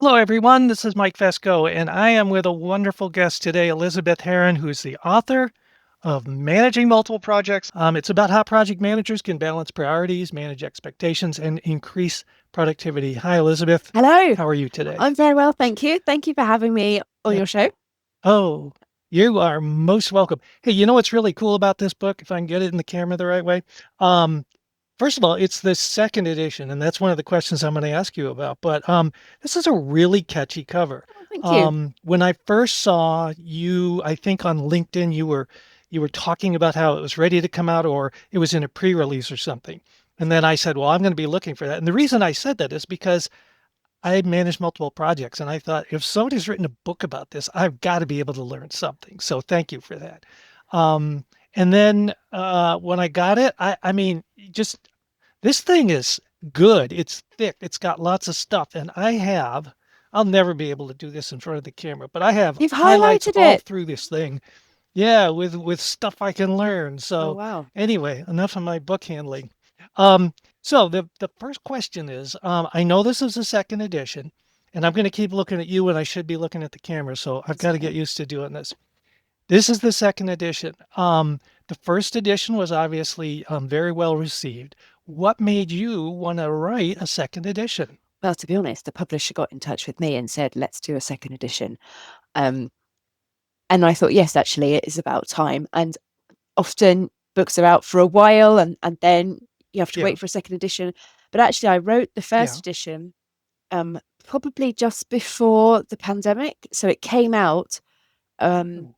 Hello, everyone. This is Mike Fesco, and I am with a wonderful guest today, Elizabeth Harrin, who's the author of Managing Multiple Projects. It's about how project managers can balance priorities, manage expectations, and increase productivity. Hi, Elizabeth. Hello, How are you today? I'm very well, thank you. Thank you for having me on Eh, your show. Oh, you are most welcome. Hey, you know what's really cool about this book? If I can get it in the camera the right way. Um, First of all, it's the second edition, and that's one of the questions I'm going to ask you about. But this is a really catchy cover. Oh, thank you. When I first saw you, I think on LinkedIn, you were talking about how it was ready to come out or it was in a pre-release or something. And then I said, well, I'm going to be looking for that. And the reason I said that is because I manage multiple projects, and I thought if somebody's written a book about this, I've got to be able to learn something. So thank you for that. Um, and then when I got it, I mean, just this thing is good. It's thick. It's got lots of stuff. And I'll never be able to do this in front of the camera, but I have You've highlights highlighted all it. through this thing. Yeah, with stuff I can learn. Oh, So wow. anyway, enough of my book handling. So the first question is, I know this is the second edition, and I'm going to keep looking at you, and I should be looking at the camera. So I've That's got to get okay. used to doing this. This is the second edition. The first edition was obviously very well received. What made you want to write a second edition? Well, to be honest, the publisher got in touch with me and said, let's do a second edition. Um, and I thought, yes, actually, it is about time. And often books are out for a while and then you have to Yeah, wait for a second edition. But actually, I wrote the first yeah. edition probably just before the pandemic. So it came out um,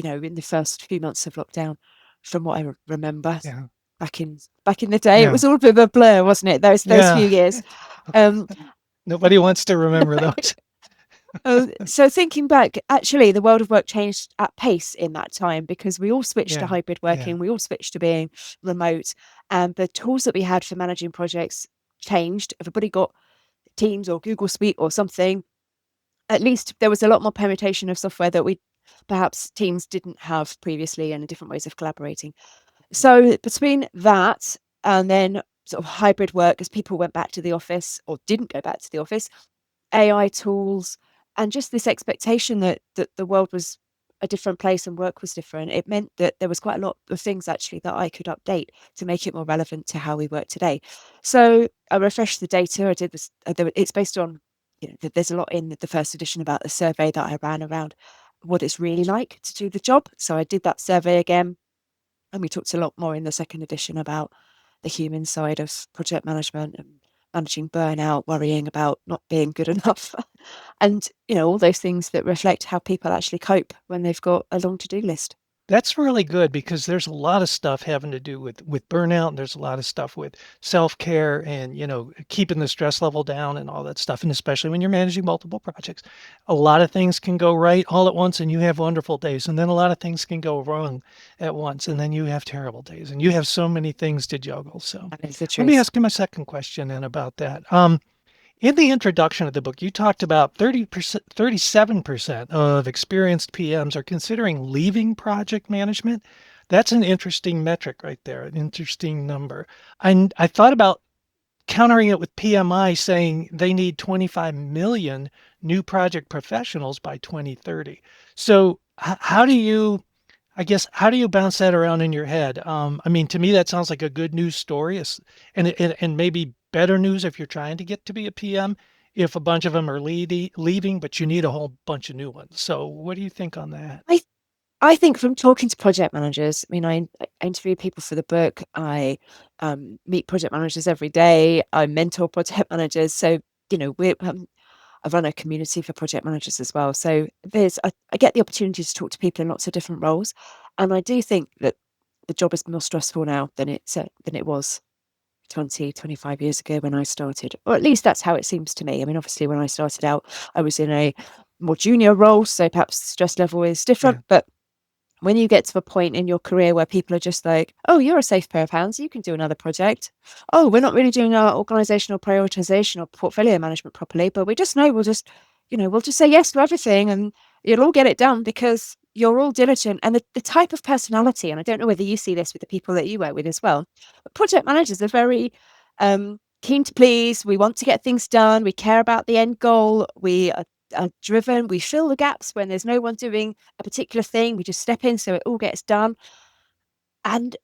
Oh, in the first few months of lockdown, from what I remember yeah, back in the day. It yeah, was all a bit of a blur, wasn't it? Those few yeah. years. Um, Nobody wants to remember those. so thinking back, actually, the world of work changed at pace in that time because we all switched to Yeah, hybrid yeah. working, we all switched to being remote, and the tools that we had for managing projects changed. Everybody got Teams or Google Suite or something. At least there was a lot more permutation of software that we perhaps teams didn't have previously and different ways of collaborating. So between that and then sort of hybrid work as people went back to the office or didn't go back to the office, AI tools, and just this expectation that the world was a different place and work was different, it meant that there was quite a lot of things actually that I could update to make it more relevant to how we work today. So I refreshed the data. I did this. It's based on, there's a lot in the first edition about the survey that I ran around what it's really like to do the job. So I did that survey again, and we talked a lot more in the second edition about the human side of project management and managing burnout, worrying about not being good enough, and all those things that reflect how people actually cope when they've got a long to-do list. That's really good because there's a lot of stuff having to do with burnout, and there's a lot of stuff with self-care and, keeping the stress level down and all that stuff. And especially when you're managing multiple projects, a lot of things can go right all at once and you have wonderful days. And then a lot of things can go wrong at once and then you have terrible days and you have so many things to juggle. So That is the let me truth. ask you my second question then about that. In the introduction of the book, you talked about 30%, 37% of experienced PMs are considering leaving project management. That's an interesting metric right there, an interesting number. I thought about countering it with PMI saying they need 25 million new project professionals by 2030. So how do you, I guess, how do you bounce that around in your head? I mean, to me, that sounds like a good news story, and maybe better news if you're trying to get to be a PM. If a bunch of them are leaving, but you need a whole bunch of new ones. So, what do you think on that? I I think from talking to project managers, I mean, I interview people for the book. I meet project managers every day. I mentor project managers. So we I run a community for project managers as well. So I get the opportunity to talk to people in lots of different roles, and I do think that the job is more stressful now than it was 20, 25 years ago when I started, or at least that's how it seems to me. I mean, obviously, when I started out, I was in a more junior role, so perhaps the stress level is different. Yeah. But when you get to a point in your career where people are just like, oh, you're a safe pair of hands, you can do another project. Oh, we're not really doing our organizational prioritization or portfolio management properly, but we just know we'll just say yes to everything and you'll all get it done because you're all diligent. And the type of personality, and I don't know whether you see this with the people that you work with as well, but project managers are very keen to please. We want to get things done. We care about the end goal. We are driven. We fill the gaps when there's no one doing a particular thing. We just step in so it all gets done. And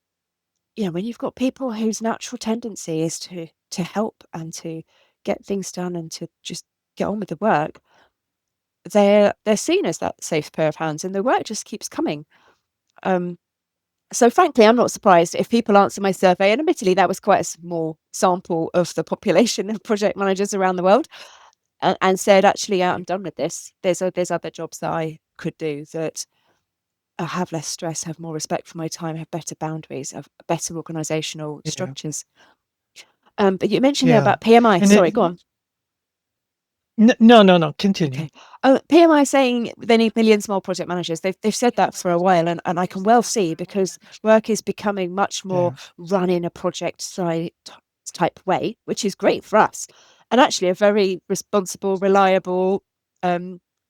when you've got people whose natural tendency is to help and to get things done and to just get on with the work, they're seen as that safe pair of hands, and the work just keeps coming. So frankly, I'm not surprised if people answer my survey, and admittedly that was quite a small sample of the population of project managers around the world, and said, actually, I'm done with this. There's other jobs that I could do that have less stress, have more respect for my time, have better boundaries, have better organizational Yeah. structures. But you mentioned there Yeah. about PMI. And Sorry, go on. no, continue. Okay. Oh, PMI saying they need millions more project managers. They've said that for a while, and I can well see, because work is becoming much more Yeah. run in a project side type way, which is great for us, and actually a very responsible, reliable,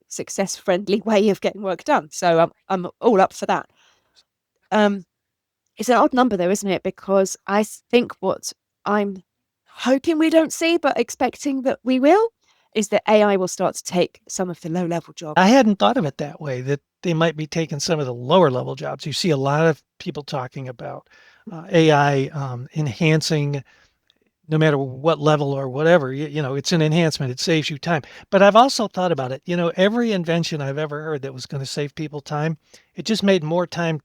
success friendly way of getting work done. So I'm all up for that. It's an odd number though, isn't it? Because I think what I'm hoping we don't see, but expecting that we will, is that AI will start to take some of the low level jobs. I hadn't thought of it that way, that they might be taking some of the lower level jobs. You see a lot of people talking about AI enhancing no matter what level or whatever, it's an enhancement. It saves you time. But I've also thought about it. Every invention I've ever heard that was going to save people time, it just made more time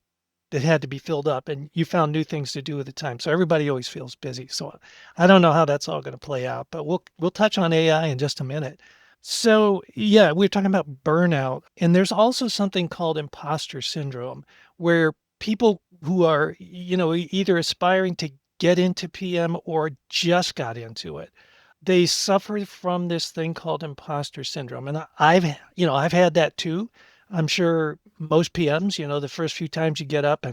that had to be filled up, and you found new things to do with the time. So everybody always feels busy. So I don't know how that's all going to play out, but we'll touch on AI in just a minute. So yeah, we're talking about burnout, and there's also something called imposter syndrome, where people who are, either aspiring to get into PM or just got into it, they suffer from this thing called imposter syndrome. And I've had that too. I'm sure most PMs, the first few times you get up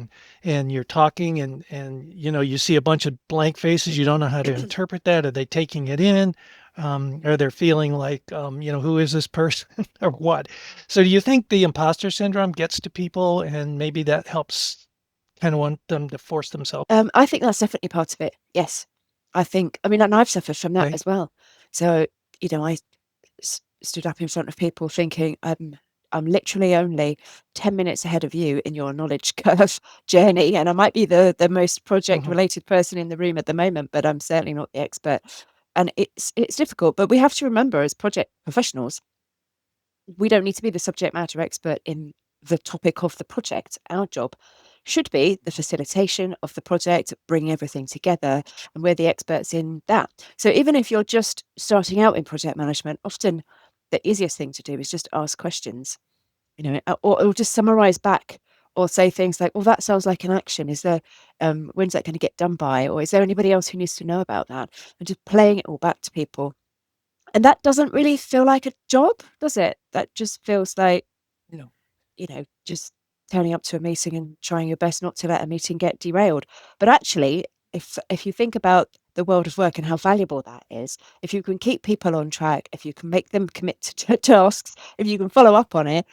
and you're talking and you see a bunch of blank faces, you don't know how to interpret that. Are they taking it in? Are they feeling like, who is this person or what? So do you think the imposter syndrome gets to people and maybe that helps kind of want them to force themselves? I think that's definitely part of it. Yes, and I've suffered from that Right? as well. So I stood up in front of people thinking, I'm literally only 10 minutes ahead of you in your knowledge curve journey, and I might be the most project Mhm. related person in the room at the moment, but I'm certainly not the expert. And it's difficult, but we have to remember, as project professionals, we don't need to be the subject matter expert in the topic of the project. Our job should be the facilitation of the project, bringing everything together, and we're the experts in that. So even if you're just starting out in project management, often the easiest thing to do is just ask questions, or just summarize back, or say things like, well, that sounds like an action. Is there, when's that going to get done by? Or is there anybody else who needs to know about that? And just playing it all back to people. And that doesn't really feel like a job, does it? That just feels like, No. just turning up to a meeting and trying your best not to let a meeting get derailed. But actually, if you think about the world of work and how valuable that is, if you can keep people on track, if you can make them commit to tasks, if you can follow up on it,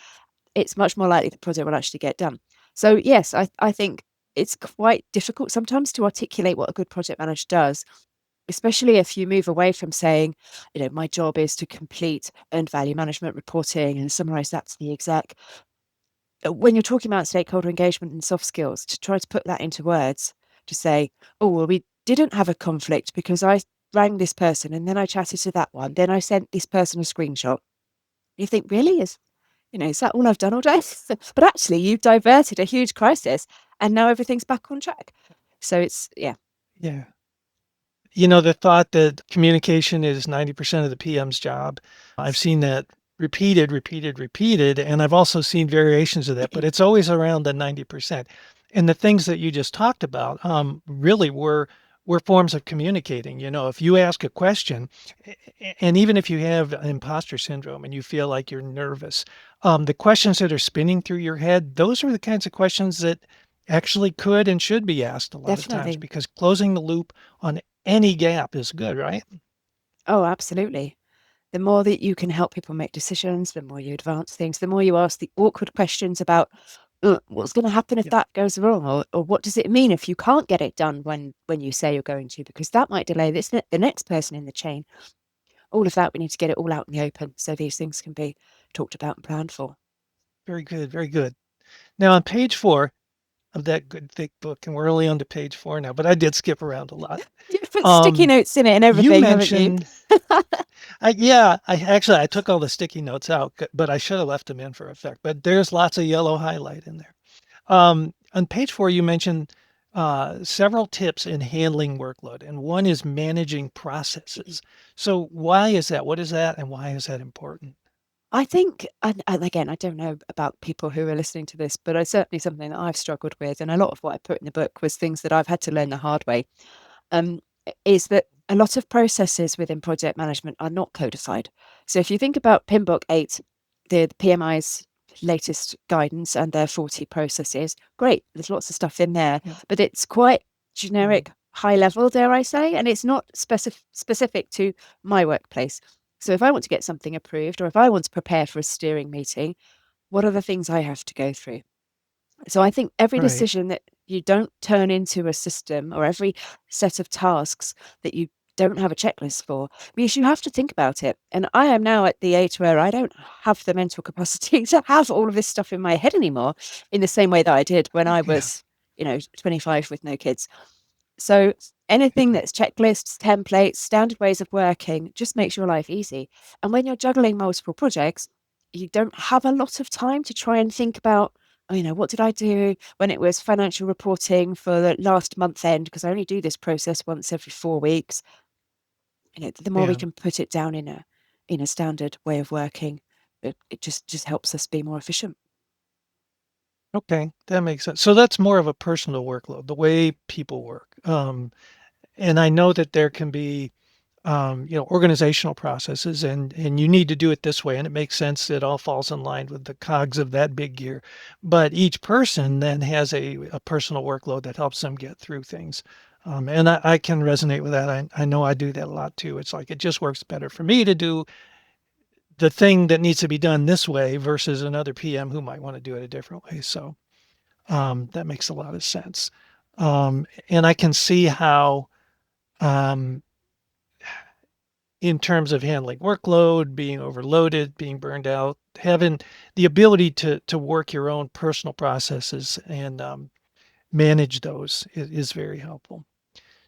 it's much more likely the project will actually get done. So yes, I think it's quite difficult sometimes to articulate what a good project manager does, especially if you move away from saying, my job is to complete earned value management reporting and summarize that to the exec. When you're talking about stakeholder engagement and soft skills, to try to put that into words, to say, oh, well, we didn't have a conflict because I rang this person and then I chatted to that one, then I sent this person a screenshot. You think, really? Is that all I've done all day? But actually, you've diverted a huge crisis and now everything's back on track. So yeah. Yeah. The thought that communication is 90% of the PM's job, I've seen that repeated, and I've also seen variations of that, but it's always around the 90%. And the things that you just talked about, really were forms of communicating. If you ask a question, and even if you have imposter syndrome and you feel like you're nervous, the questions that are spinning through your head, those are the kinds of questions that actually could and should be asked a lot of times, Definitely. because closing the loop on any gap is good, right? Oh, absolutely. The more that you can help people make decisions, the more you advance things, the more you ask the awkward questions about What's going to happen if Yeah, that goes wrong, or what does it mean if you can't get it done when you say you're going to, because that might delay the next person in the chain. All of that, we need to get it all out in the open so these things can be talked about and planned for. very good, very good. Now on page 4 of that good thick book, and we're only on to page 4 now, but I did skip around a lot. You've put sticky Um, notes in it and you everything, haven't you? mentioned yeah, I actually I took all the sticky notes out, but I should have left them in for effect. But there's lots of yellow highlight in there. On page 4, you mentioned several tips in handling workload, and one is managing processes. So why is that? What is that, and why is that important? I think, and again, I don't know about people who are listening to this, but it's certainly something that I've struggled with. And a lot of what I put in the book was things that I've had to learn the hard way. Um, is that a lot of processes within project management are not codified. So if you think about PMBOK 8, the PMI's latest guidance and their 40 processes, great, there's lots of stuff in there, Yeah. but it's quite Mhm. generic, high level, dare I say, and it's not specific to my workplace. So if I want to get something approved, or if I want to prepare for a steering meeting, what are the things I have to go through? So I think every Right. decision that you don't turn into a system, or every set of tasks that you don't have a checklist for, because you have to think about it. And I am now at the age where I don't have the mental capacity to have all of this stuff in my head anymore in the same way that I did when I Yeah. was, 25 with no kids. So anything Yeah. that's checklists, templates, standard ways of working just makes your life easy. And when you're juggling multiple projects, you don't have a lot of time to try and think about, oh, what did I do when it was financial reporting for the last month end? Because I only do this process once every 4 weeks. The more we Yeah. can put it down in a standard way of working, it just helps us be more efficient. Okay, that makes sense. So that's more of a personal workload, the way people work. And I know that there can be, organizational processes, and you need to do it this way, and it makes sense. It all falls in line with the cogs of that big gear. But each person then has a personal workload that helps them get through things. And I can resonate with that. I know I do that a lot too. It's like it just works better for me to do the thing that needs to be done this way versus another PM who might want to do it a different way. So that makes a lot of sense. And I can see how, um, in terms of handling workload, being overloaded, being burned out, having the ability to work your own personal processes and manage those is very helpful.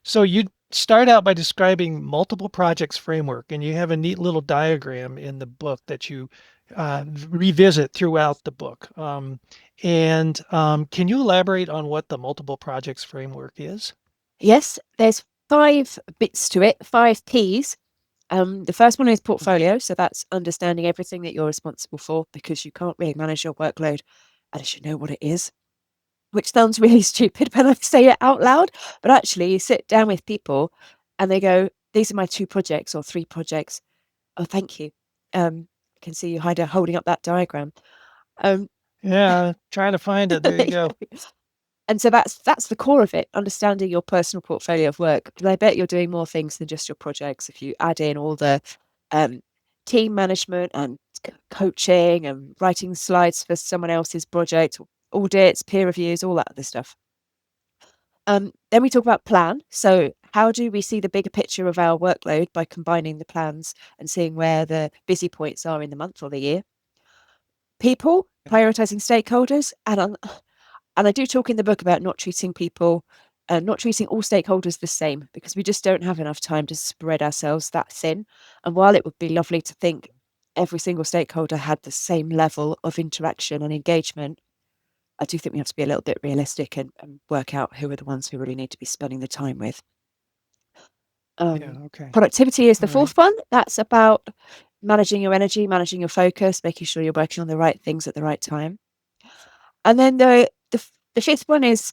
So you start out by describing multiple projects framework, and you have a neat little diagram in the book that you revisit throughout the book. And can you elaborate on what the multiple projects framework is? Yes, there's 5 bits to it, 5 Ps. The first one is Okay. portfolio. So that's understanding everything that you're responsible for, because you can't really manage your workload unless you know what it is, which sounds really stupid when I say it out loud. But actually, you sit down with people and they go, these are my 2 projects or 3 projects. Oh, thank you. I can see you holding up that diagram. Um, Yeah, trying to find it. There you go. And so that's the core of it, understanding your personal portfolio of work. Because I bet you're doing more things than just your projects if you add in all the um, team management and coaching and writing slides for someone else's project, audits, peer reviews, all that other stuff. Then we talk about plan. So how do we see the bigger picture of our workload by combining the plans and seeing where the busy points are in the month or the year? People, prioritizing stakeholders, and I do talk in the book about not treating people, not treating all stakeholders the same, because we just don't have enough time to spread ourselves that thin. And while it would be lovely to think every single stakeholder had the same level of interaction and engagement, I do think we have to be a little bit realistic and work out who are the ones who really need to be spending the time with. Yeah. Um, Okay. Productivity is All the right. fourth one. That's about managing your energy, managing your focus, making sure you're working on the right things at the right time. And then the fifth one is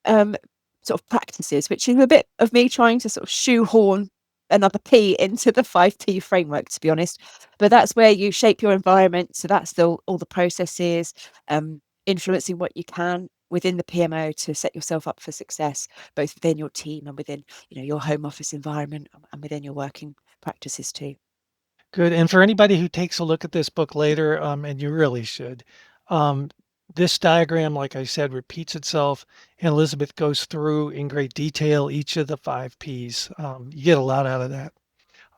um, sort of practices, which is a bit of me trying to sort of shoehorn another P into the 5P framework, to be honest. But that's where you shape your environment. So that's all the processes, influencing what you can within the PMO to set yourself up for success, both within your team and within, your home office environment, and within your working practices too. Good. And for anybody who takes a look at this book later, and you really should, um, this diagram, like I said, repeats itself, and Elizabeth goes through in great detail each of the 5 Ps. You get a lot out of that.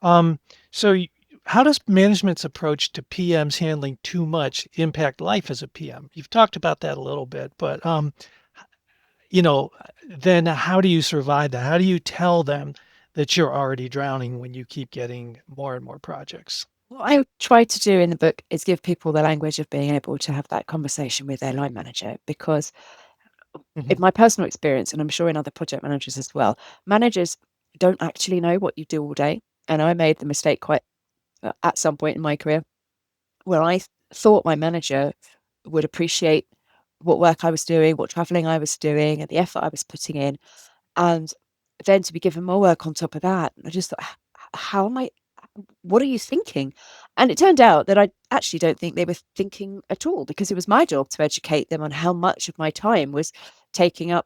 Um, so, how does management's approach to PMs handling too much impact life as a PM? You've talked about that a little bit, but you know, then how do you survive that? How do you tell them that you're already drowning when you keep getting more and more projects? What I try to do in the book is give people the language of being able to have that conversation with their line manager, because in Mhm. my personal experience, and I'm sure in other project managers as well, managers don't actually know what you do all day. And I made the mistake quite at some point in my career where I thought my manager would appreciate what work I was doing, what traveling I was doing, and the effort I was putting in. And then to be given more work on top of that, I just thought, how am I? What are you thinking? And it turned out that I actually don't think they were thinking at all, because it was my job to educate them on how much of my time was taking up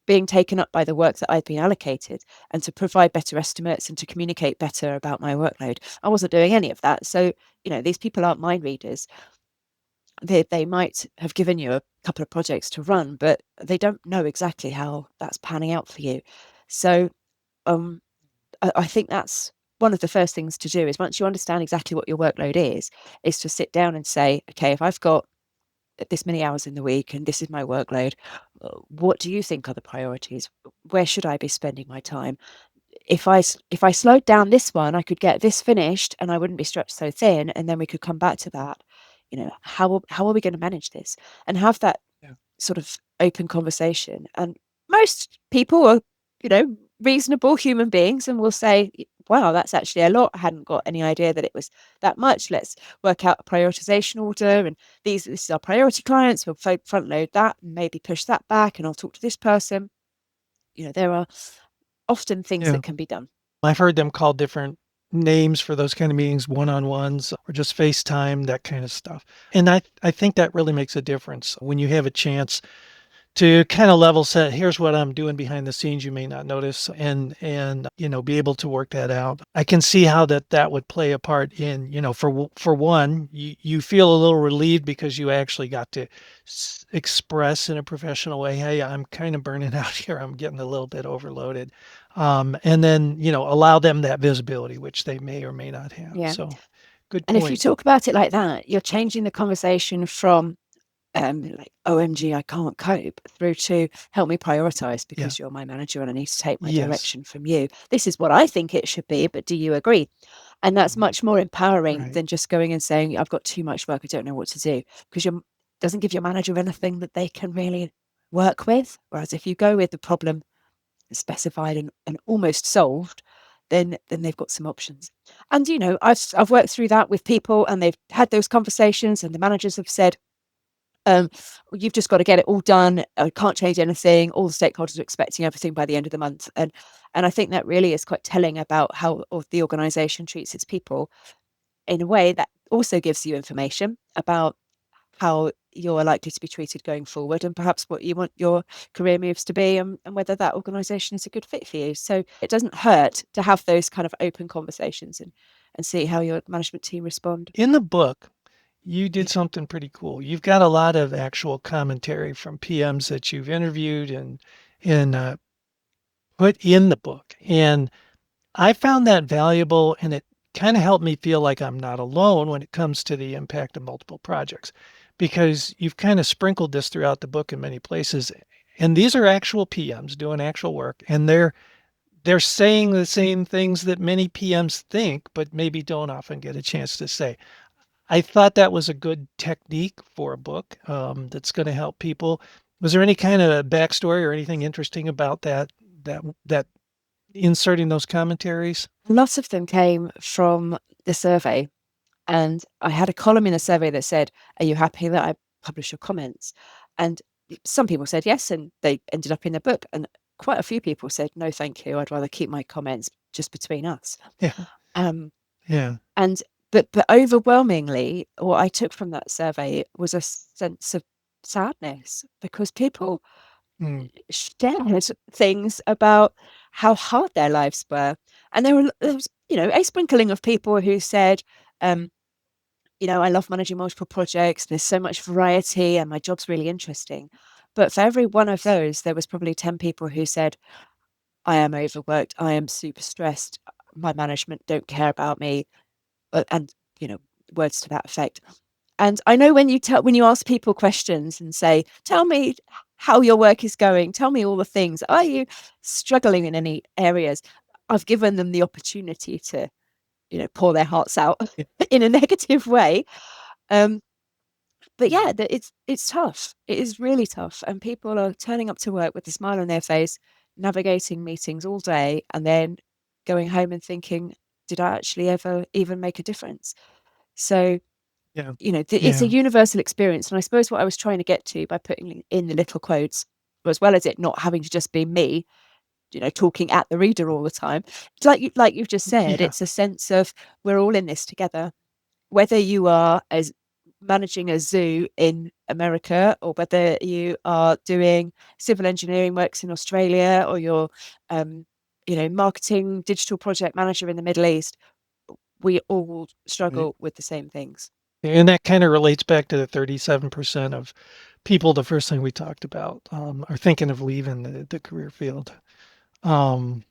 being taken up by the work that I'd been allocated, and to provide better estimates and to communicate better about my workload. I wasn't doing any of that. So, these people aren't mind readers. They might have given you a couple of projects to run, but they don't know exactly how that's panning out for you. So um, I think that's one of the first things to do, is once you understand exactly what your workload is to sit down and say, okay, if I've got this many hours in the week and this is my workload, what do you think are the priorities? Where should I be spending my time? If I slowed down this one, I could get this finished and I wouldn't be stretched so thin, and then we could come back to that. How are we going to manage this, and have that Yeah. sort of open conversation? And most people are, reasonable human beings, and will say, wow, that's actually a lot. I hadn't got any idea that it was that much. Let's work out a prioritization order, and this is our priority clients. We'll front load that and maybe push that back, and I'll talk to this person. There are often things Yeah. that can be done. I've heard them call different names for those kind of meetings, one-on-ones or just FaceTime, that kind of stuff. And I think that really makes a difference when you have a chance to kind of level set. Here's what I'm doing behind the scenes you may not notice, and be able to work that out. I can see how that would play a part in, for one, you feel a little relieved because you actually got to express in a professional way, hey, I'm kind of burning out here, I'm getting a little bit overloaded, and then allow them that visibility, which they may or may not have. Yeah. So good And if you point. talk about it like that, you're changing the conversation from like, OMG, I can't cope, through to help me prioritize, Yeah. because you're my manager and I need to take my Yes. direction from you. This is what I think it should be, but do you agree? And that's Mhm. much more empowering Right. than just going and saying, I've got too much work, I don't know what to do, because you doesn't give your manager anything that they can really work with. Whereas if you go with the problem specified and almost solved, then they've got some options. And I've worked through that with people, and they've had those conversations, and the managers have said, um, you've just got to get it all done. I can't change anything. All the stakeholders are expecting everything by the end of the month. And I think that really is quite telling about how the organization treats its people, in a way that also gives you information about how you're likely to be treated going forward, and perhaps what you want your career moves to be, and whether that organization is a good fit for you. So it doesn't hurt to have those kind of open conversations, and see how your management team respond. In the book, you Yeah. did something pretty cool. You've got a lot of actual commentary from PMs that you've interviewed and put in the book, and I found that valuable, and it kind of helped me feel like I'm not alone when it comes to the impact of multiple projects, because you've kind of sprinkled this throughout the book in many places, and these are actual PMs doing actual work, and they're saying the same things that many PMs think, but maybe don't often get a chance to say. I thought that was a good technique for a book, that's gonna help people. Was there any kind of backstory or anything interesting about that inserting those commentaries? Lots of them came from the survey. And I had a column in the survey that said, are you happy that I publish your comments? And some people said yes, and they ended up in the book. And quite a few people said, no, thank you. I'd rather keep my comments just between us. Yeah, Um, yeah. and but overwhelmingly, what I took from that survey was a sense of sadness, because people Mm, shared things about how hard their lives were. And there was, a sprinkling of people who said, um, I love managing multiple projects. There's so much variety and my job's really interesting. But for every one of those, there was probably 10 people who said, I am overworked. I am super stressed. My management don't care about me. And, words to that effect. And I know when you ask people questions and say, tell me how your work is going, tell me all the things. Are you struggling in any areas? I've given them the opportunity to, pour their hearts out in a negative way. But yeah, it's tough. It is really tough. And people are turning up to work with a smile on their face, navigating meetings all day, and then going home and thinking, did I actually ever even make a difference? So, Yeah. it's a Yeah. universal experience. And I suppose what I was trying to get to by putting in the little quotes, as well as it not having to just be me, talking at the reader all the time, like you've just said, Yeah. it's a sense of we're all in this together, whether you are as managing a zoo in America or whether you are doing civil engineering works in Australia or you're marketing digital project manager in the Middle East, we all Right. struggle with the same things. And that kind of relates back to the 37% of people, the first thing we talked about, are thinking of leaving the career field. Um,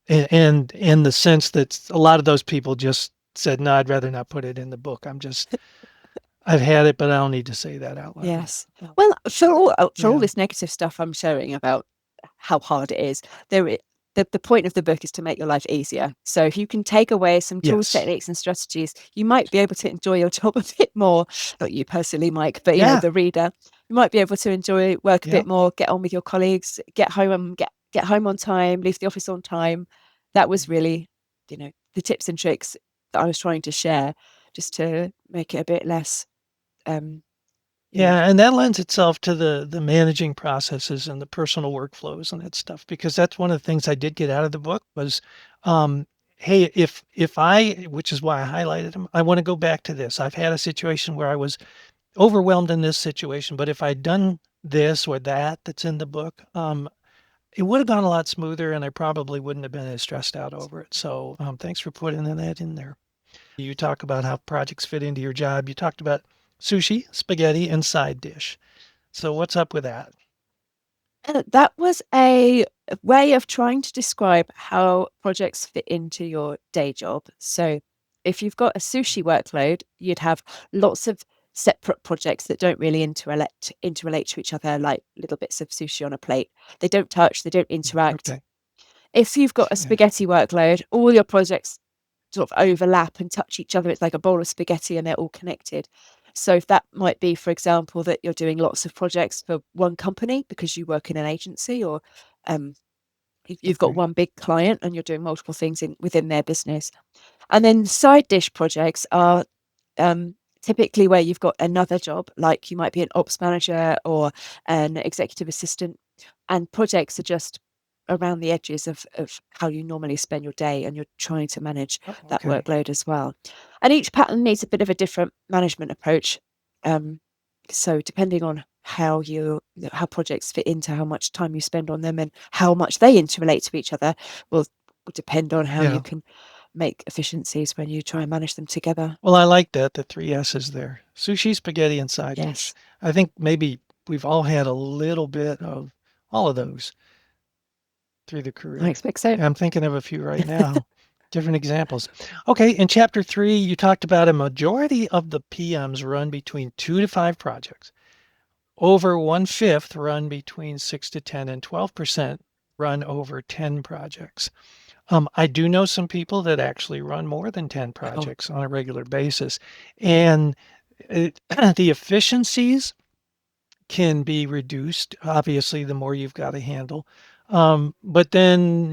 and in the sense that a lot of those people just said, no, I'd rather not put it in the book. I've had it, but I don't need to say that out loud. Yes. Well, for all Yeah. this negative stuff I'm showing about how hard it is, the point of the book is to make your life easier. So if you can take away some tools, Yes. techniques, and strategies, you might be able to enjoy your job a bit more. Not you personally, Mike, but Yeah. the reader. You might be able to enjoy work a Yeah. bit more, get on with your colleagues, get home get home on time, leave the office on time. That was really, the tips and tricks that I was trying to share, just to make it a bit less um, you know, Yeah, and that lends itself to the managing processes and the personal workflows and that stuff because that's one of the things I did get out of the book was, um, hey, if I, which is why I highlighted them, I want to go back to this. I've had a situation where I was overwhelmed in this situation, but if I'd done this or that that's in the book, it would have gone a lot smoother, and I probably wouldn't have been as stressed out over it. So, thanks for putting that in there. You talk about how projects fit into your job. You talked about sushi, spaghetti, and side dish. So what's up with that? That was a way of trying to describe how projects fit into your day job. So, if you've got a sushi workload, you'd have lots of separate projects that don't really interrelate to each other, like little bits of sushi on a plate. They don't touch, they don't interact. Okay. If you've got a Yeah. spaghetti workload, all your projects sort of overlap and touch each other. It's like a bowl of spaghetti and they're all connected. So if that might be, for example, that you're doing lots of projects for one company because you work in an agency, or um, you've got Okay. one big client and you're doing multiple things within their business. And then side dish projects are typically where you've got another job, like you might be an ops manager or an executive assistant, and projects are just around the edges of how you normally spend your day, and you're trying to manage Oh, that okay. workload as well. And each pattern needs a bit of a different management approach. Um, so depending on how projects fit into how much time you spend on them and how much they interrelate to each other will depend on how you Yeah. can make efficiencies when you try and manage them together. Well, I like that, the three S's there. Sushi, spaghetti, and side dish. Yes, I think maybe we've all had a little bit of all of those through the I career. expect so. I'm thinking of a few right now, different examples. Okay, in chapter 3, you talked about a majority of the PMs run between 2 to 5 projects. Over one-fifth run between 6 to 10, and 12% run over 10 projects. I do know some people that actually run more than 10 Oh, projects on a regular basis, and it, the efficiencies can be reduced. Obviously, the more you've got to handle. But then,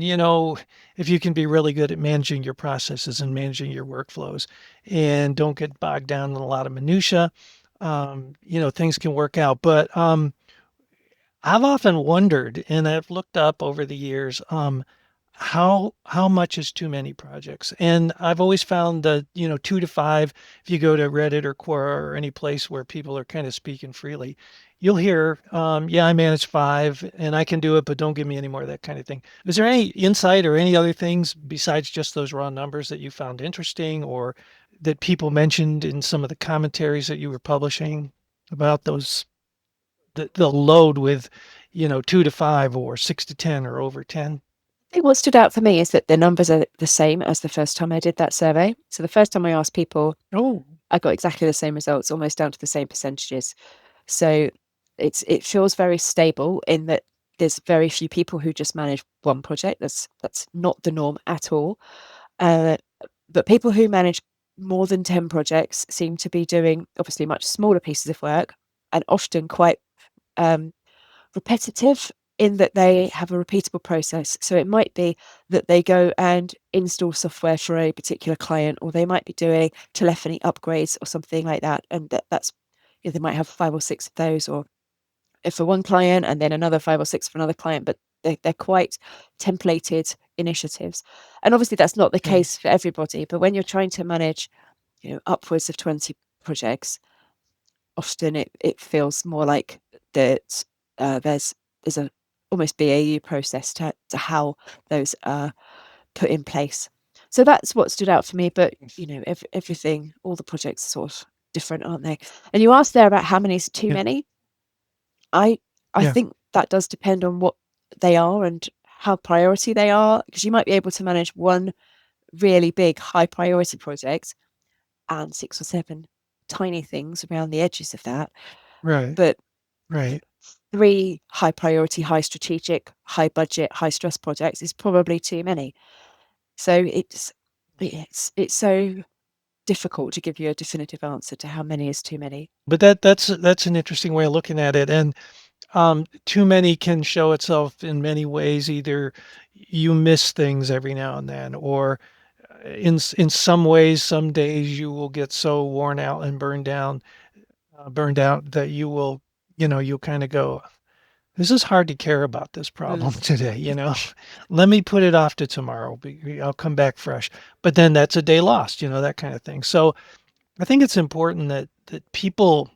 if you can be really good at managing your processes and managing your workflows and don't get bogged down in a lot of minutia, things can work out. But I've often wondered, and I've looked up over the years, how much is too many projects? And I've always found that, 2 to 5, if you go to Reddit or Quora or any place where people are kind of speaking freely, you'll hear, yeah, I manage 5 and I can do it, but don't give me any more of that kind of thing. Is there any insight or any other things besides just those raw numbers that you found interesting or that people mentioned in some of the commentaries that you were publishing about the load with, 2 to 5 or 6 to 10 or over 10? I think what stood out for me is that the numbers are the same as the first time I did that survey. So the first time I asked people, Oh, I got exactly the same results, almost down to the same percentages. So it feels very stable in that there's very few people who just manage one project. That's not the norm at all. Uh, but people who manage more than 10 projects seem to be doing obviously much smaller pieces of work and often quite um, repetitive in that they have a repeatable process. So it might be that they go and install software for a particular client, or they might be doing telephony upgrades or something like that. And that's, they might have 5 or 6 of those, or for one client and then another 5 or 6 for another client, but they're quite templated initiatives. And obviously that's not the okay. case for everybody, but when you're trying to manage, upwards of 20 projects, often it feels more like that there's a almost BAU process to how those are put in place. So that's what stood out for me. But everything, all the projects are sort of different, aren't they? And you asked there about how many is too Yeah. many. I I Yeah. think that does depend on what they are and how priority they are, because you might be able to manage one really big high priority project and 6 or 7 tiny things around the edges of that. Right. But Right. 3 high priority, high strategic, high budget, high stress projects is probably too many. So it's so difficult to give you a definitive answer to how many is too many. But that's an interesting way of looking at it. And too many can show itself in many ways. Either you miss things every now and then, or in some ways, some days you will get so worn out and burned out that you'll kind of go, this is hard to care about this problem Mm. today. Let me put it off to tomorrow. I'll come back fresh. But then that's a day lost, that kind of thing. So I think it's important that people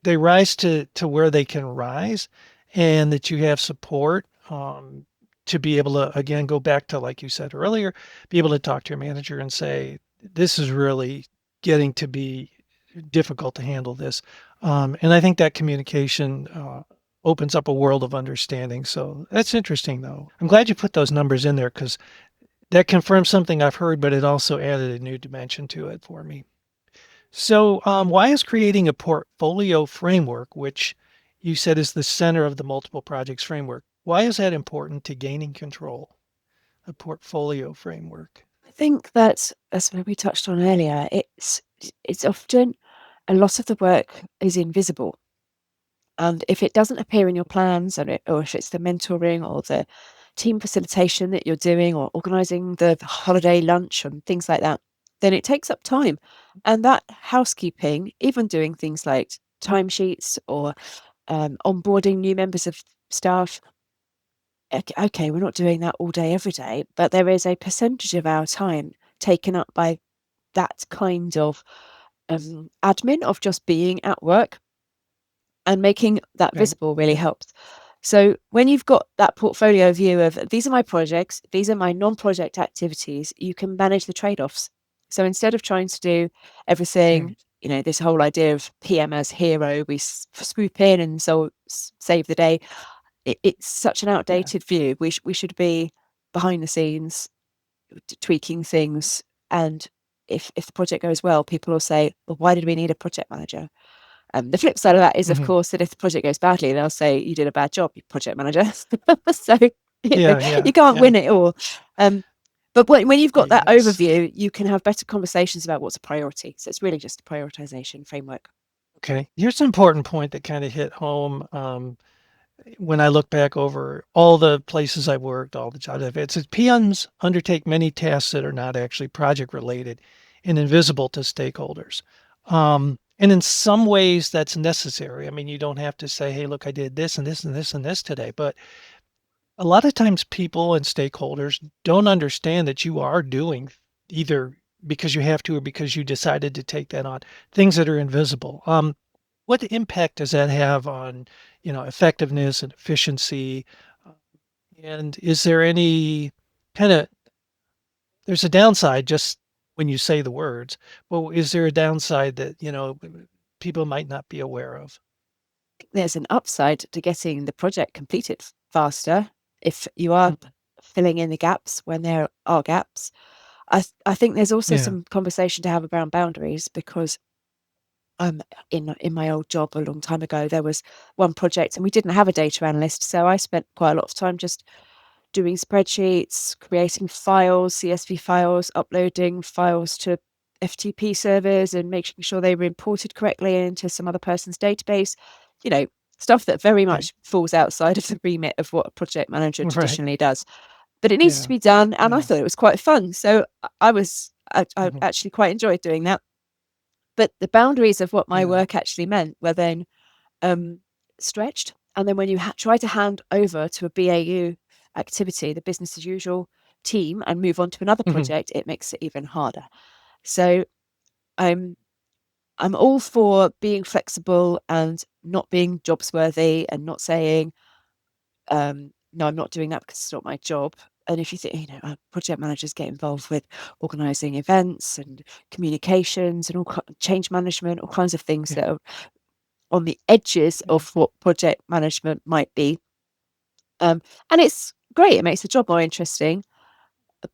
they rise to where they can rise, and that you have support, to be able to, again, go back to, like you said earlier, be able to talk to your manager and say, this is really getting to be difficult to handle this. And I think that communication opens up a world of understanding. So that's interesting, though. I'm glad you put those numbers in there because that confirms something I've heard, but it also added a new dimension to it for me. So, why is creating a portfolio framework, which you said is the center of the multiple projects framework, why is that important to gaining control? A portfolio framework. I think that, as we touched on earlier, it's often a lot of the work is invisible. And if it doesn't appear in your plans, or if it's the mentoring or the team facilitation that you're doing, or organizing the holiday lunch and things like that, then it takes up time. And that housekeeping, even doing things like timesheets or onboarding new members of staff, okay, we're not doing that all day, every day, but there is a percentage of our time taken up by that kind of admin of just being at work, and making that Right. visible really helps. So when you've got that portfolio view of these are my projects, these are my non-project activities, you can manage the trade-offs. So instead of trying to do everything, Okay. this whole idea of PM as hero, we swoop in and save the day. It's such an Yeah. outdated view. We should be behind the scenes, tweaking things, and if the project goes well, people will say, "Well, why did we need a project manager?" The flip side of that is, of Hmm. course, that if the project goes badly, they'll say, "You did a bad job, you project manager." So, Yeah. Yeah. you can't Yeah. win it all. Um, but when you've got that Yes. overview, you can have better conversations about what's a priority. So it's really just a prioritization framework. Okay. Here's an important point that kind of hit home. When I look back over all the places I've worked, all the jobs I've had, it says PMs undertake many tasks that are not actually project related and invisible to stakeholders. And in some ways that's necessary. I mean, you don't have to say, hey, look, I did this and this and this and this today. But a lot of times people and stakeholders don't understand that you are doing either because you have to or because you decided to take that on, things that are invisible. What impact does that have on, effectiveness and efficiency? Uh, And is there any kind of there's a downside just when you say the words. Well, is there a downside that, people might not be aware of? There's an upside to getting the project completed faster if you are Mm. filling in the gaps when there are gaps. I think there's also Yeah. some conversation to have around boundaries because in my old job a long time ago, there was one project and we didn't have a data analyst. So I spent quite a lot of time just doing spreadsheets, creating files, CSV files, uploading files to FTP servers and making sure they were imported correctly into some other person's database. You know, stuff that very Right. much falls outside of the remit of what a project manager Right. traditionally does. But it needs to Yeah. be done, and I Yeah. thought it was quite fun. So I Mhm. actually quite enjoyed doing that. But the boundaries of what my Yeah. work actually meant were then um, stretched. And then when you try to hand over to a BAU activity, the business as usual team, and move on to another Mhm. project, it makes it even harder. So I'm I'm all for being flexible and not being jobs worthy and not saying, no, I'm not doing that because it's not my job. And if you think, project managers get involved with organizing events and communications and change management, all kinds of things Yeah. that are on the edges Yeah. of what project management might be. And it's great, it makes the job more interesting.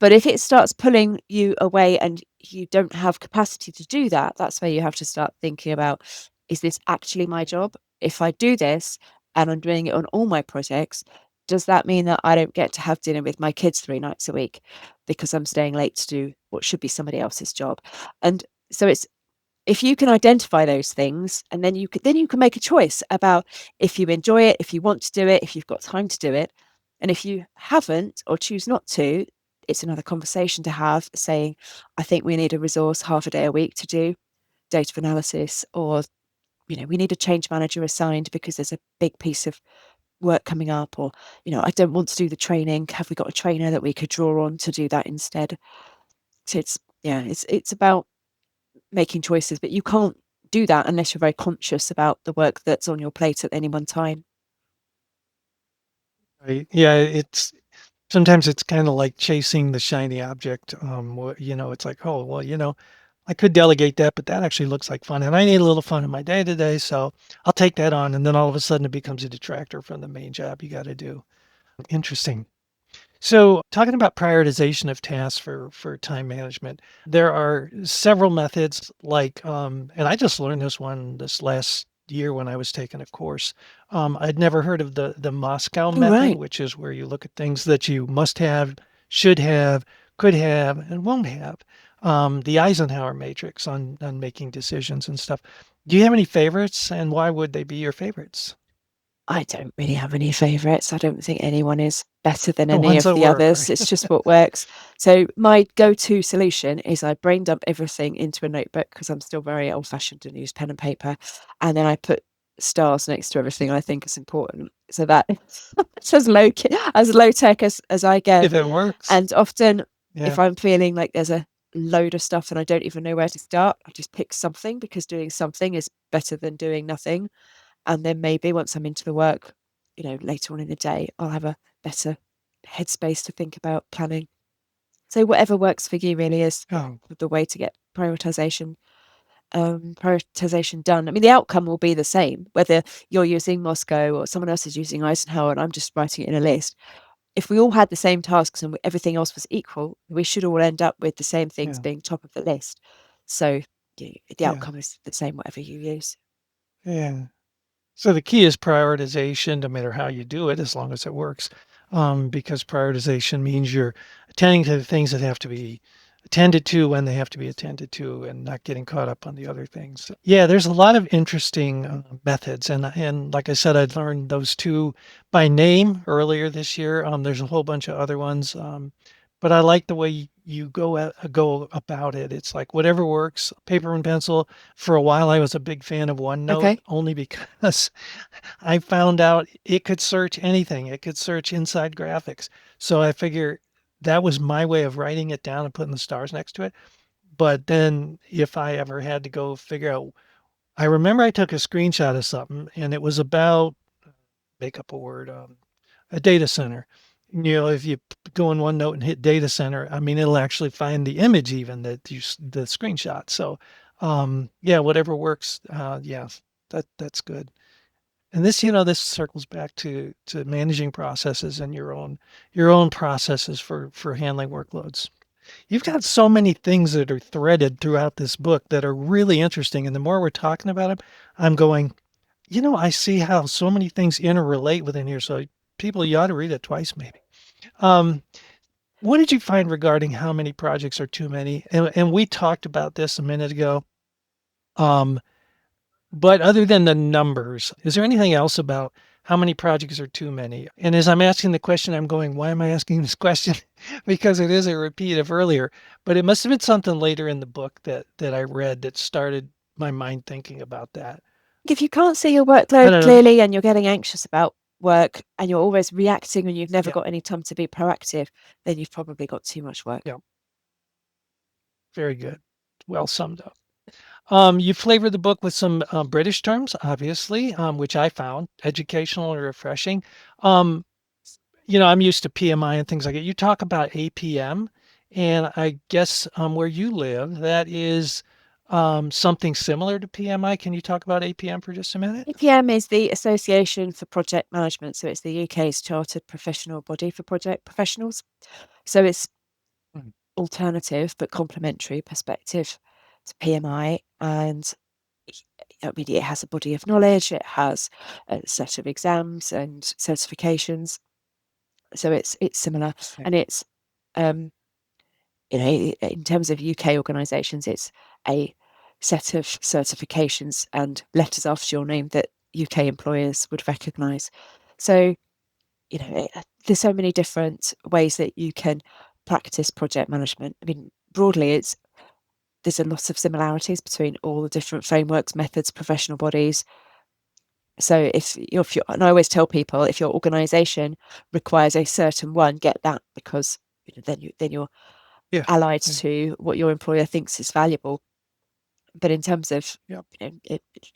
But if it starts pulling you away and you don't have capacity to do that, that's where you have to start thinking about, is this actually my Yeah. job? If I do this and I'm doing it on all my projects, does that mean that I don't get to have dinner with my kids 3 nights a week because I'm staying late to do what should be somebody else's job? And so it's if you can identify those things and then you can make a choice about if you enjoy it, if you want to do it, if you've got time to do it. And if you haven't or choose not to, it's another conversation to have saying, I think we need a resource half a day a week to do data analysis, or we need a change manager assigned because there's a big piece of work coming up, or I don't want to do the training, have we got a trainer that we could draw on to do that instead? So it's about making choices, but you can't do that unless you're very conscious about the work that's on your plate at any one time. Right. Yeah. Sometimes it's kind of like chasing the shiny object. It's like, oh, well, I could delegate that, but that actually looks like fun. And I need a little fun in my day to day. So I'll take that on. And then all of a sudden it becomes a detractor from the main job you got to do. Interesting. So, talking about prioritization of tasks for time management, there are several methods and I just learned this one this last year when I was taking a course. I'd never heard of the Moscow Oh, method, right. which is where you look at things that you must have, should have, could have, and won't have. The Eisenhower matrix on making decisions and stuff. Do you have any favorites, and why would they be your favorites? I don't really have any favorites. I don't think anyone is better than The any ones of that the work, others. right? It's just what works. So my go-to solution is I brain dump everything into a notebook because I'm still very old-fashioned and use pen and paper, and then I put stars next to everything I think is important. So that it's as low tech as I get. If it works, And often, yeah. if I'm feeling like there's a load of stuff and I don't even know where to start, I just pick something because doing something is better than doing nothing. And then maybe once I'm into the work, later on in the day, I'll have a better headspace to think about planning. So whatever works for you really is Oh, the way to get prioritization done. I mean, the outcome will be the same, whether you're using Moscow or someone else is using Eisenhower and I'm just writing it in a list. If we all had the same tasks and everything else was equal, we should all end up with the same things yeah, being top of the list. So the yeah, outcome is the same, whatever you use. yeah. So the key is prioritization, no matter how you do it, as long as it works. Because prioritization means you're attending to the things that have to be attended to when they have to be attended to, and not getting caught up on the other things. Yeah, there's a lot of interesting methods, and like I said, I'd learned those two by name earlier this year. There's a whole bunch of other ones, but I like the way you go about it. It's like whatever works, paper and pencil. For a while, I was a big fan of OneNote Okay. only because I found out it could search anything. It could search inside graphics. So I figure that was my way of writing it down and putting the stars next to it. But then if I ever had to go figure out, I remember I took a screenshot of something and it was about, make up a word, a data center. If you go in OneNote and hit data center, I mean, it'll actually find the image even that the screenshot. So, yeah, whatever works. Yeah, that's good. And this circles back to managing processes and your own processes for handling workloads. You've got so many things that are threaded throughout this book that are really interesting. And the more we're talking about them, I'm going, I see how so many things interrelate within here. So people, you ought to read it twice, maybe. Um, what did you find regarding how many projects are too many? And we talked about this a minute ago. Um, but other than the numbers, is there anything else about how many projects are too many? And as I'm asking the question, I'm going, why am I asking this question? Because it is a repeat of earlier, but it must have been something later in the book that I read that started my mind thinking about that. If you can't see your I workload don't know. clearly and you're getting anxious about work and you're always reacting and you've never Yeah, got any time to be proactive, then you've probably got too much work. yeah, very good. Well summed up. You flavored the book with some British terms, obviously, which I found educational and refreshing. Um, I'm used to PMI and things like that. You talk about APM, and I guess where you live, that is something similar to PMI. Can you talk about APM for just a minute? APM is the Association for Project Management, so it's the UK's chartered professional body for project professionals. So it's Mm. alternative but complementary perspective to PMI, and I mean it has a body of knowledge, it has a set of exams and certifications, so it's similar, Okay. and it's um, in terms of UK organisations, it's a set of certifications and letters after your name that UK employers would recognise. So, there's so many different ways that you can practice project management. I mean, broadly, there's a lot of similarities between all the different frameworks, methods, professional bodies. So and I always tell people, if your organisation requires a certain one, get that, because then you're Yeah. allied Yeah. to what your employer thinks is valuable. But in terms of Yeah.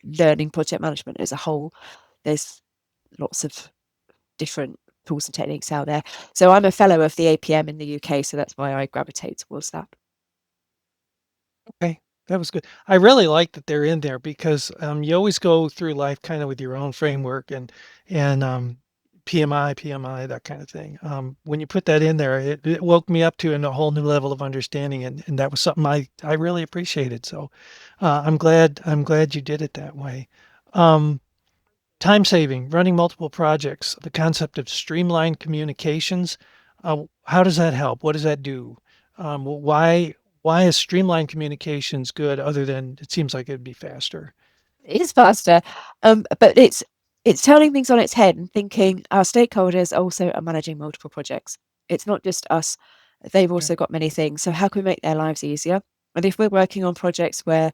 learning project management as a whole, there's lots of different tools and techniques out there. So I'm a fellow of the APM in the UK, so that's why I gravitate towards that. Okay. That was good. I really like that they're in there because you always go through life kind of with your own framework and PMI, that kind of thing. When you put that in there, it woke me up to a whole new level of understanding, and that was something I really appreciated. So I'm glad you did it that way. Um, Time saving, running multiple projects, the concept of streamlined communications. How does that help? What does that do? Why is streamlined communications good other than it seems like it'd be faster? It is faster, but it's turning things on its head and thinking our stakeholders also are managing multiple projects. It's not just us; they've Okay. also got many things. So how can we make their lives easier? And if we're working on projects where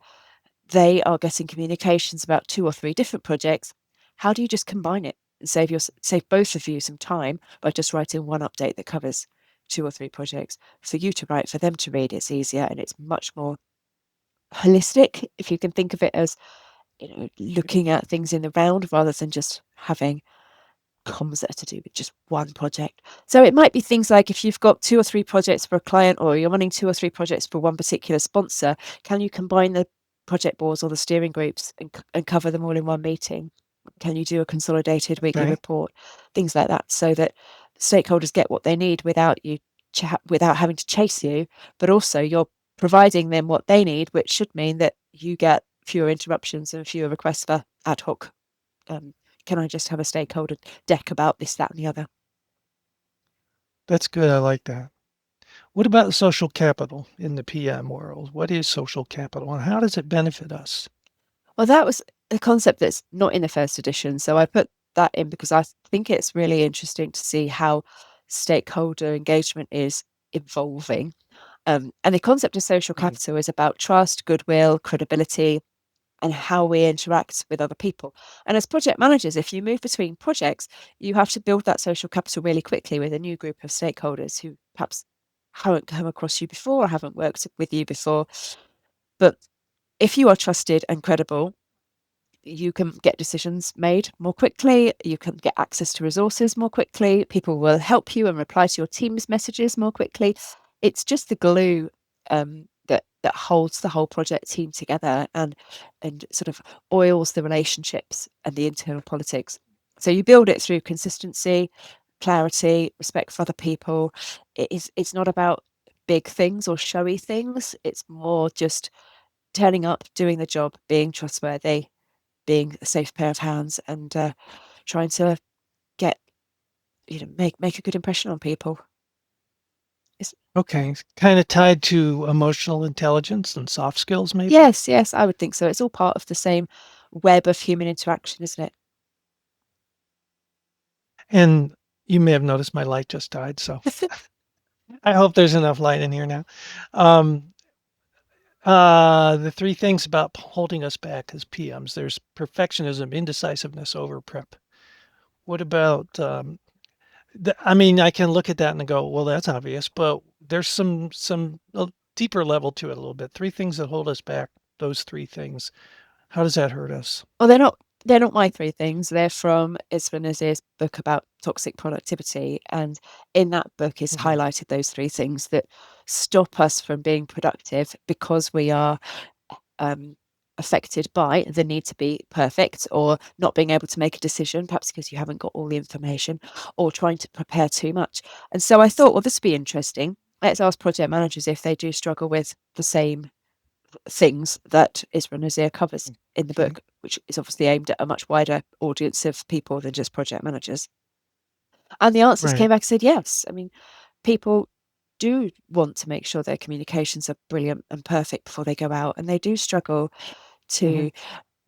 they are getting communications about 2 or 3 different projects, how do you just combine it and save both of you some time by just writing one update that covers 2 or 3 projects? For you to write, for them to read, it's easier and it's much more holistic, if you can think of it as, looking at things in the round rather than just having comms that are to do with just one project. So it might be things like if you've got 2 or 3 projects for a client or you're running 2 or 3 projects for one particular sponsor, can you combine the project boards or the steering groups and cover them all in one meeting? Can you do a consolidated weekly Okay. report? Things like that, so that stakeholders get what they need without having to chase you, but also you're providing them what they need, which should mean that you get fewer interruptions and fewer requests for ad hoc um, can I just have a stakeholder deck about this, that, and the other? That's good. I like that. What about social capital in the PM world? What is social capital and how does it benefit us? Well, that was a concept that's not in the first edition. So I put that in because I think it's really interesting to see how stakeholder engagement is evolving. And the concept of social Mhm. capital is about trust, goodwill, credibility, and how we interact with other people. And as project managers, if you move between projects, you have to build that social capital really quickly with a new group of stakeholders who perhaps haven't come across you before or haven't worked with you before. But if you are trusted and credible, you can get decisions made more quickly. You can get access to resources more quickly. People will help you and reply to your team's messages more quickly. It's just the glue that holds the whole project team together and sort of oils the relationships and the internal politics. So you build it through consistency, clarity, respect for other people. It's not about big things or showy things. It's more just turning up, doing the job, being trustworthy, being a safe pair of hands, and trying to get make a good impression on people. Okay, kind of tied to emotional intelligence and soft skills, maybe? Yes, I would think so. It's all part of the same web of human interaction, isn't it? And you may have noticed my light just died, so I hope there's enough light in here now. Um, the three things about holding us back as PMs, there's perfectionism, indecisiveness, over prep. What about, I mean, I can look at that and go, well, that's obvious, but there's some deeper level to it a little bit. Three things that hold us back, those three things. How does that hurt us? Well, they're not my three things. They're from Isra Nazir's book about toxic productivity, and in that book is Mhm. highlighted those three things that stop us from being productive because we are um, affected by the need to be perfect or not being able to make a decision, perhaps because you haven't got all the information or trying to prepare too much. And so I thought, well, this would be interesting. Let's ask project managers if they do struggle with the same things that Isra Nazir covers in the Okay. book, which is obviously aimed at a much wider audience of people than just project managers. And the answers came Right. back and said yes. I mean, people do want to make sure their communications are brilliant and perfect before they go out, and they do struggle Mhm. to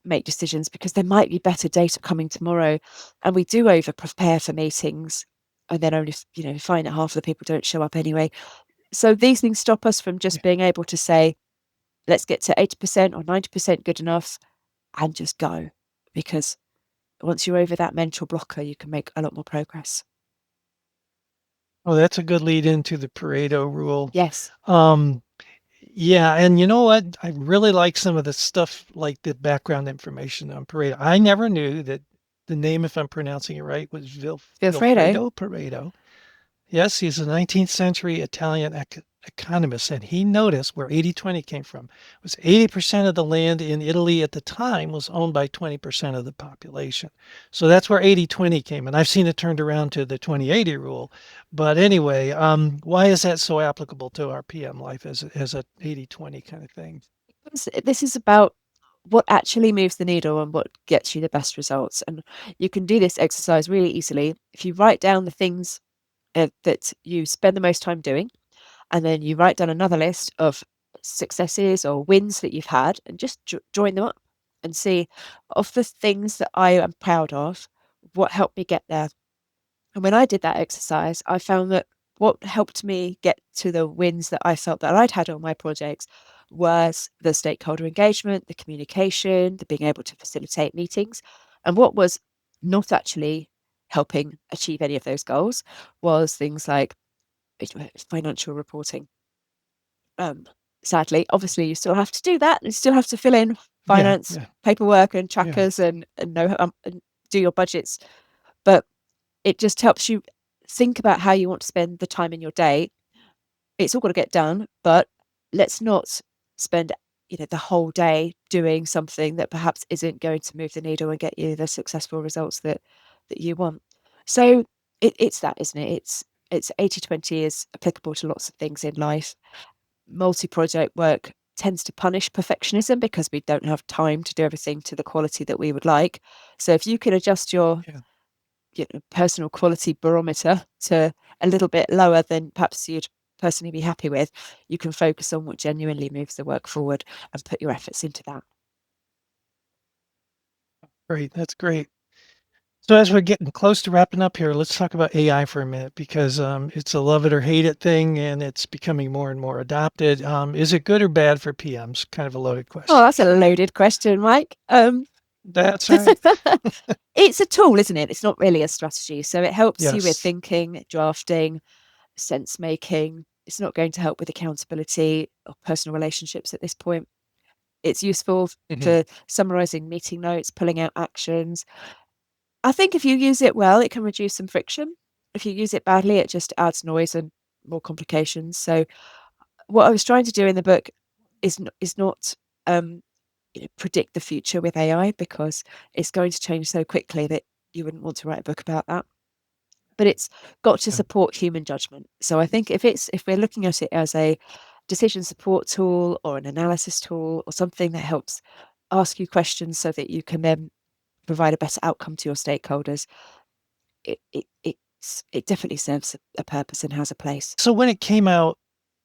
make decisions because there might be better data coming tomorrow, and we do over prepare for meetings and then only find that half of the people don't show up anyway. So these things stop us from Yeah. just being able to say, let's get to 80% or 90% good enough and just go, because once you're over that mental blocker you can make a lot more progress. Oh, that's a good lead into the Pareto rule. Yes. Um, yeah, and you know what? I really like some of the stuff like the background information on Pareto. I never knew that the name, if I'm pronouncing it right, was Vilfredo. Vilfredo Pareto. Yes, he's a 19th century Italian economist, and he noticed where 80/20 came from. It was 80% of the land in Italy at the time was owned by 20% of the population. So that's where 80/20 came. And I've seen it turned around to the 20/80 rule. But anyway, why is that so applicable to our PM life as a 80/20 kind of thing? This is about what actually moves the needle and what gets you the best results. And you can do this exercise really easily if you write down the things that you spend the most time doing, and then you write down another list of successes or wins that you've had, and just join them up and see, of the things that I am proud of, what helped me get there. And when I did that exercise, I found that what helped me get to the wins that I felt that I'd had on my projects was the stakeholder engagement, the communication, the being able to facilitate meetings. And what was not actually helping achieve any of those goals was things like financial reporting. Um, Sadly, obviously, you still have to do that. You still have to fill in Yeah, finance yeah, paperwork and yeah. trackers and know and do your budgets. But it just helps you think about how you want to spend the time in your day. It's all got to get done, but let's not spend the whole day doing something that perhaps isn't going to move the needle and get you the successful results that you want. So it's that, isn't it? It's 80/20 is applicable to lots of things in life. Multi-project work tends to punish perfectionism because we don't have time to do everything to the quality that we would like. So if you can adjust your Yeah. personal quality barometer to a little bit lower than perhaps you'd personally be happy with, you can focus on what genuinely moves the work forward and put your efforts into that. Great. That's great. So as we're getting close to wrapping up here, let's talk about AI for a minute because it's a love it or hate it thing, and it's becoming more and more adopted. Is it good or bad for PMs? Kind of a loaded Oh, question. that's a loaded question, Mike. That's right. It's a tool, isn't it? It's not really a strategy. So it helps you with Yes. thinking, drafting, sense making. It's not going to help with accountability or personal relationships at this point. It's useful Mhm. for summarizing meeting notes, pulling out actions. I think if you use it well, it can reduce some friction. If you use it badly, it just adds noise and more complications. So what I was trying to do in the book is not predict the future with AI, because it's going to change so quickly that you wouldn't want to write a book about that. But it's got to Yeah. support human judgment. So I think if we're looking at it as a decision support tool or an analysis tool or something that helps ask you questions so that you can then provide a better outcome to your stakeholders, it definitely serves a purpose and has a place. So when it came out,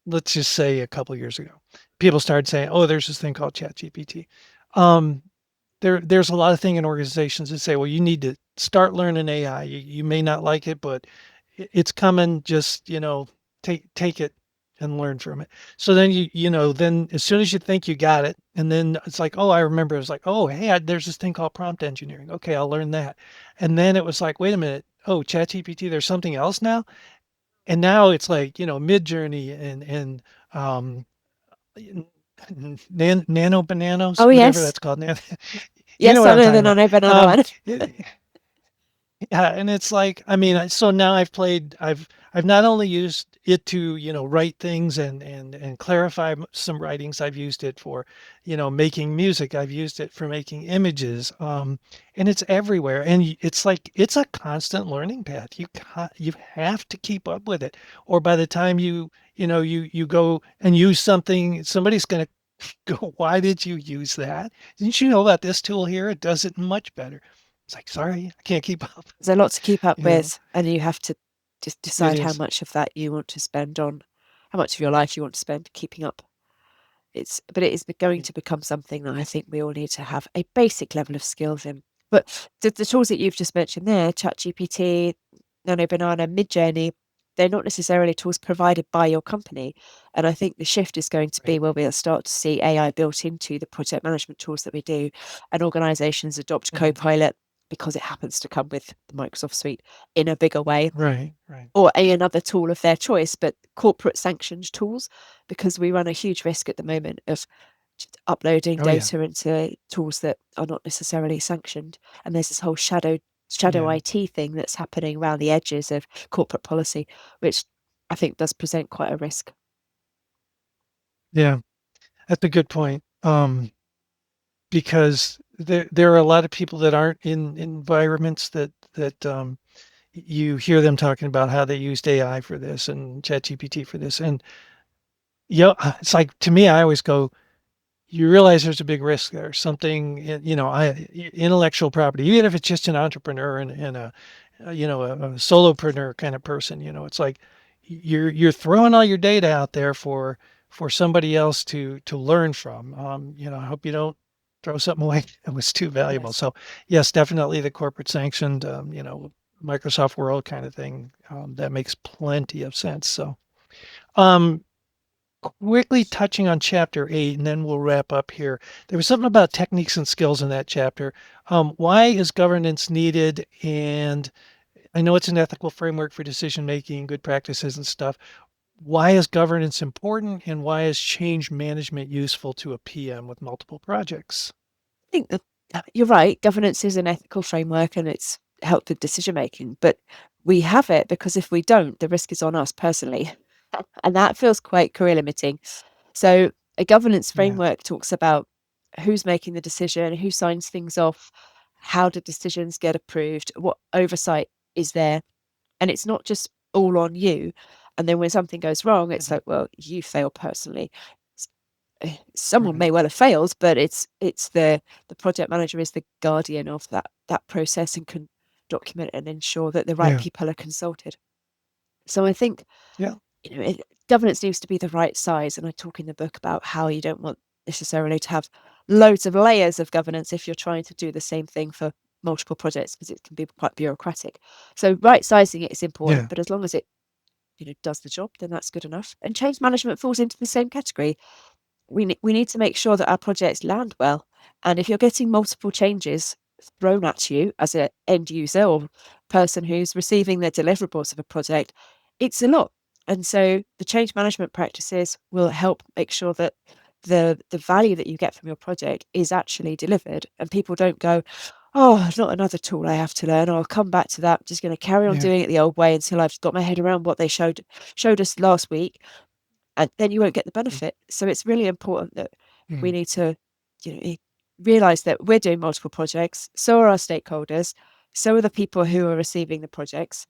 let's just say a couple years ago, people started saying, "Oh, there's this thing called ChatGPT." Um, there's a lot of thing in organizations that say, "Well, you need to start learning AI. You may not like it, but it's coming. Just take it and learn from it." So then then as soon as you think you got it, and then it's like, "Oh, I remember." It was like, "Oh, hey, there's this thing called prompt engineering. Okay, I'll learn that." And then it was like, "Wait a minute. Oh, ChatGPT. There's something else now." And now it's like, Mid-Journey and um, Nano Bananos, Oh whatever yes, that's called. You know yes, what I I'm know the talking about. nano banana Um, one. it, yeah, and it's like, I mean, so now I've not only used it to, write things and clarify some writings. I've used it for, making music. I've used it for making images. And it's everywhere. And it's like it's a constant learning path. You have to keep up with it, or by the time you go and use something, somebody's going to go, "Why did you use that? Didn't you know about this tool here? It does it much better." It's like, sorry, I can't keep up. There's a lot to keep up You know, with, and you have to just it decide how is. much of that you want to spend on, how much of your life you want to spend keeping up. But it is going to become something that I think we all need to have a basic level of skills in. But the tools that you've just mentioned there, ChatGPT, Nano Banana, Midjourney, they're not necessarily tools provided by your company. And I think the shift is going to be Right. where we'll start to see AI built into the project management tools that we do, and organizations adopt Mhm. Copilot because it happens to come with the Microsoft suite in a bigger way, Right. Right. or another tool of their choice, but corporate sanctioned tools, because we run a huge risk at the moment of just uploading Oh yeah. data into tools that are not necessarily sanctioned. And there's this whole shadow Yeah. IT thing that's happening around the edges of corporate policy, which I think does present quite a risk. Yeah. That's a good point. Because there are a lot of people that aren't in environments that you hear them talking about how they used AI for this and ChatGPT for this. And it's like, to me, I always go, you realize there's a big risk there. Something, intellectual property, even if it's just an entrepreneur and a solopreneur kind of person. It's like you're throwing all your data out there for somebody else to learn from. I hope you don't throw something away that was too valuable. Yes. So yes, definitely the corporate sanctioned, Microsoft World kind of thing. That makes plenty of sense. So, um, quickly touching on chapter 8, and then we'll wrap up here. There was something about techniques and skills in that chapter. Why is governance needed? And I know it's an ethical framework for decision making, good practices and stuff. Why is governance important, and why is change management useful to a PM with multiple projects? I think that you're right. Governance is an ethical framework and it's helped with decision making, but we have it because if we don't, the risk is on us personally. And that feels quite career limiting. So, a governance Yeah. framework talks about who's making the decision, who signs things off, how do decisions get approved, what oversight is there. And it's not just all on you. And then when something goes wrong, it's Mhm. like, well, you failed personally. Someone Right. may well have failed, but it's the project manager is the guardian of that process and can document and ensure that the right Yeah. people are consulted. So I think Yeah. governance needs to be the right size. And I talk in the book about how you don't want necessarily to have loads of layers of governance if you're trying to do the same thing for multiple projects, because it can be quite bureaucratic. So right sizing it is important, Yeah. but as long as it does the job, then that's good enough. And change management falls into the same category. We need to make sure that our projects land well. And if you're getting multiple changes thrown at you as an end user or person who's receiving the deliverables of a project, it's a lot. And so the change management practices will help make sure that the value that you get from your project is actually delivered, and people don't go, oh, not another tool I have to learn, or I'll come back to that. I'm just going to carry on Yeah. doing it the old way until I've got my head around what they showed us last week, and then you won't get the benefit. So it's really important that we Mm. need to, realize that we're doing multiple projects. So are our stakeholders. So are the people who are receiving the projects,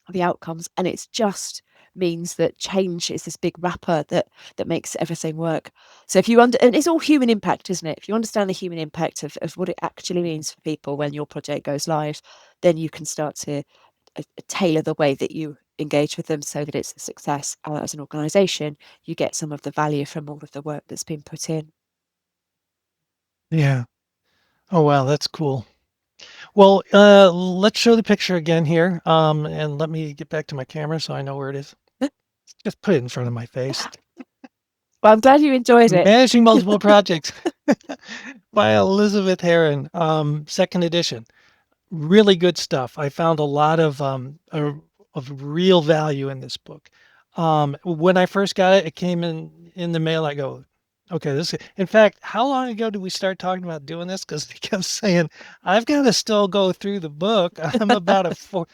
the outcomes, and it's just means that change is this big wrapper that makes everything work. So if you and it's all human impact, isn't it? If you understand the human impact of what it actually means for people when your project goes live, then you can start to tailor the way that you engage with them so that it's a success. As an organization, you get some of the value from all of the work that's been put in. Yeah. Oh, wow, that's cool. Well, let's show the picture again here, and let me get back to my camera so I know where it is. Just put it in front of my face. Well, I'm glad you enjoyed it. Managing Multiple Projects by Elizabeth Harrin, second edition. Really good stuff. I found a lot of real value in this book. When I first got it, it came in the mail. I go, okay, this. In fact, how long ago did we start talking about doing this? Because they kept saying I've got to still go through the book. I'm about a four.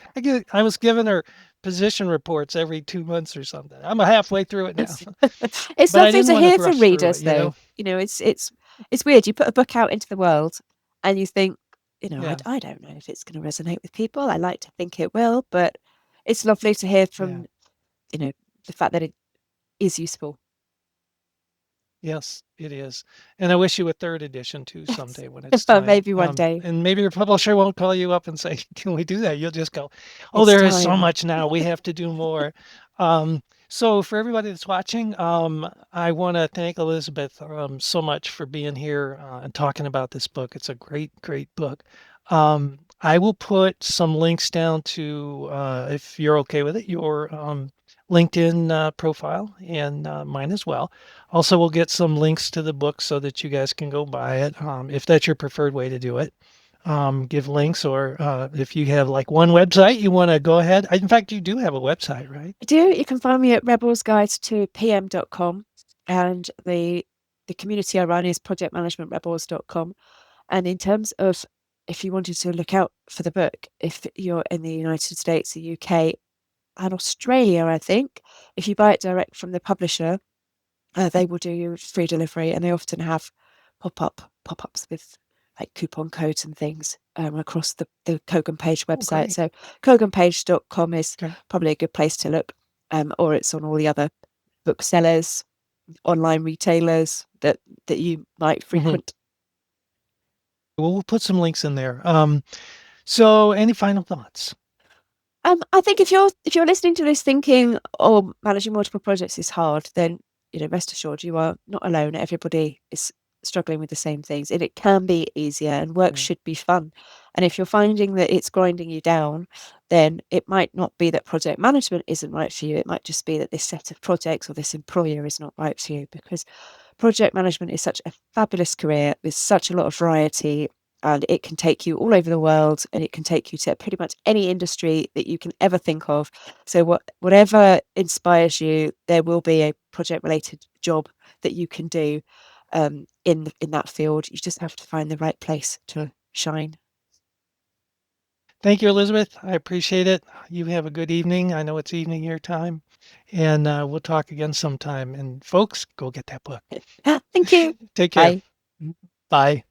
I was giving her position reports every 2 months or something. I'm halfway through it now, It's but I lovely didn't to want to hear from rush through it. readers, You though. know? It's weird. You put a book out into the world, and you think, Yeah, I don't know if it's going to resonate with people. I like to think it will, but it's lovely to hear yeah. from the fact that it is useful. Yes, it is. And I wish you a third edition too Yes, someday when it's time. maybe one day. And maybe your publisher won't call you up and say, "Can we do that?" You'll just go, "Oh, It's there is so time. much now. We have to do more." So for everybody that's watching, I want to thank Elizabeth so much for being here and talking about this book. It's a great, great book. I will put some links down to, if you're okay with it, your LinkedIn profile and mine as well. Also, we'll get some links to the book so that you guys can go buy it if that's your preferred way to do it. Give links, or if you have like one website you want to go ahead. In fact, you do have a website, right? I do. You can find me at rebelsguide2pm.com, and the community I run is projectmanagementrebels.com. And in terms of if you wanted to look out for the book, if you're in the United States, the UK, and Australia, I think, if you buy it direct from the publisher, they will do you free delivery, and they often have pop-ups with like coupon codes and things across the Kogan Page Oh, website. great. So koganpage.com is Okay. probably a good place to look, or it's on all the other booksellers, online retailers that you might Hmm. frequent. Well, we'll put some links in there. So any final thoughts? I think if you're listening to this thinking, oh, managing multiple projects is hard, then rest assured you are not alone. Everybody is struggling with the same things, and it can be easier, and work Yeah. should be fun. And if you're finding that it's grinding you down, then it might not be that project management isn't right for you. It might just be that this set of projects or this employer is not right for you, because project management is such a fabulous career with such a lot of variety, and it can take you all over the world, and it can take you to pretty much any industry that you can ever think of. So whatever inspires you, there will be a project related job that you can do in that field. You just have to find the right place to shine. Thank you, Elizabeth. I appreciate it. You have a good evening. I know it's evening your time, and we'll talk again sometime. And folks, go get that book. Thank you. Take care. Bye. Bye.